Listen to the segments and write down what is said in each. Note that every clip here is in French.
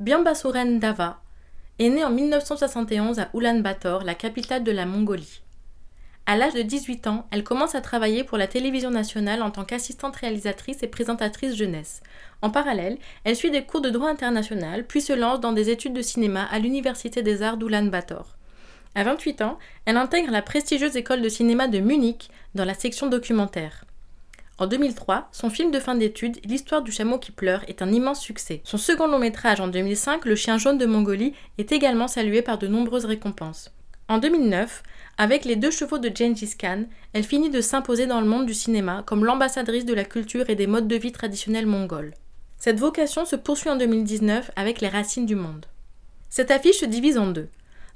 Byambasuren Dava est née en 1971 à Ulan-Bator, la capitale de la Mongolie. À l'âge de 18 ans, elle commence à travailler pour la télévision nationale en tant qu'assistante réalisatrice et présentatrice jeunesse. En parallèle, elle suit des cours de droit international, puis se lance dans des études de cinéma à l'Université des Arts d'Ulan-Bator. À 28 ans, elle intègre la prestigieuse école de cinéma de Munich dans la section documentaire. En 2003, son film de fin d'études, L'histoire du chameau qui pleure, est un immense succès. Son second long métrage en 2005, Le chien jaune de Mongolie, est également salué par de nombreuses récompenses. En 2009, avec Les 2 chevaux de Gengis Khan, elle finit de s'imposer dans le monde du cinéma comme l'ambassadrice de la culture et des modes de vie traditionnels mongols. Cette vocation se poursuit en 2019 avec Les racines du monde. Cette affiche se divise en deux.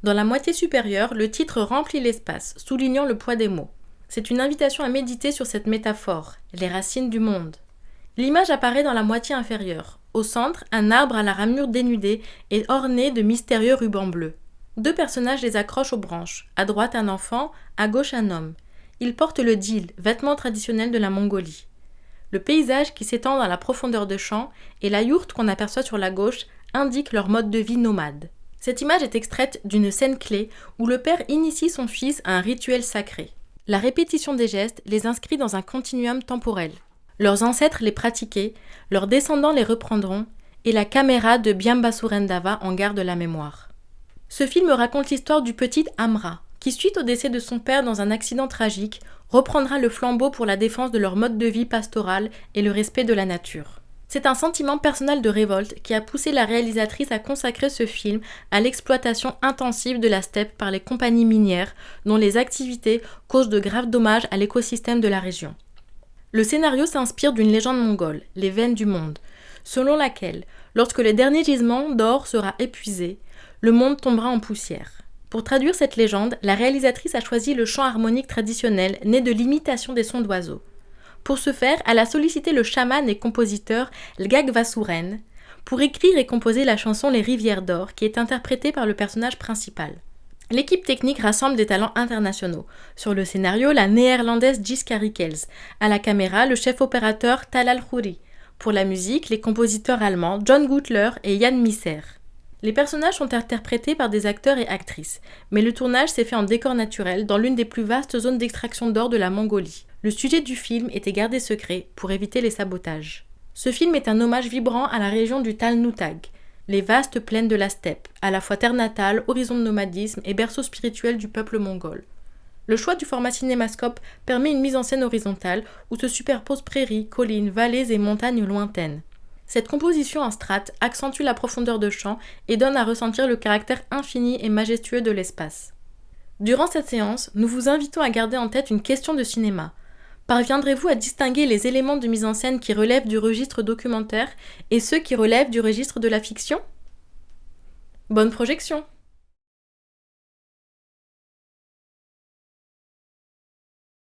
Dans la moitié supérieure, le titre remplit l'espace, soulignant le poids des mots. C'est une invitation à méditer sur cette métaphore, les racines du monde. L'image apparaît dans la moitié inférieure. Au centre, un arbre à la ramure dénudée est orné de mystérieux rubans bleus. 2 personnages les accrochent aux branches. À droite, un enfant, à gauche, un homme. Ils portent le dil, vêtement traditionnel de la Mongolie. Le paysage qui s'étend dans la profondeur de champ et la yourte qu'on aperçoit sur la gauche indiquent leur mode de vie nomade. Cette image est extraite d'une scène clé où le père initie son fils à un rituel sacré. La répétition des gestes les inscrit dans un continuum temporel. Leurs ancêtres les pratiquaient, leurs descendants les reprendront, et la caméra de Byambasuren Dava en garde la mémoire. Ce film raconte l'histoire du petit Amra, qui suite au décès de son père dans un accident tragique, reprendra le flambeau pour la défense de leur mode de vie pastoral et le respect de la nature. C'est un sentiment personnel de révolte qui a poussé la réalisatrice à consacrer ce film à l'exploitation intensive de la steppe par les compagnies minières, dont les activités causent de graves dommages à l'écosystème de la région. Le scénario s'inspire d'une légende mongole, les veines du monde, selon laquelle, lorsque le dernier gisement d'or sera épuisé, le monde tombera en poussière. Pour traduire cette légende, la réalisatrice a choisi le chant harmonique traditionnel né de l'imitation des sons d'oiseaux. Pour ce faire, elle a sollicité le chaman et compositeur Lgagvasuren pour écrire et composer la chanson Les Rivières d'Or, qui est interprétée par le personnage principal. L'équipe technique rassemble des talents internationaux. Sur le scénario, la néerlandaise Jiska Rickels. À la caméra, le chef opérateur Talal Khouri. Pour la musique, les compositeurs allemands John Gutler et Jan Misser. Les personnages sont interprétés par des acteurs et actrices, mais le tournage s'est fait en décor naturel dans l'une des plus vastes zones d'extraction d'or de la Mongolie. Le sujet du film était gardé secret pour éviter les sabotages. Ce film est un hommage vibrant à la région du Talnutag, les vastes plaines de la steppe, à la fois terre natale, horizon de nomadisme et berceau spirituel du peuple mongol. Le choix du format cinémascope permet une mise en scène horizontale où se superposent prairies, collines, vallées et montagnes lointaines. Cette composition en strates accentue la profondeur de champ et donne à ressentir le caractère infini et majestueux de l'espace. Durant cette séance, nous vous invitons à garder en tête une question de cinéma. Parviendrez-vous à distinguer les éléments de mise en scène qui relèvent du registre documentaire et ceux qui relèvent du registre de la fiction ? Bonne projection !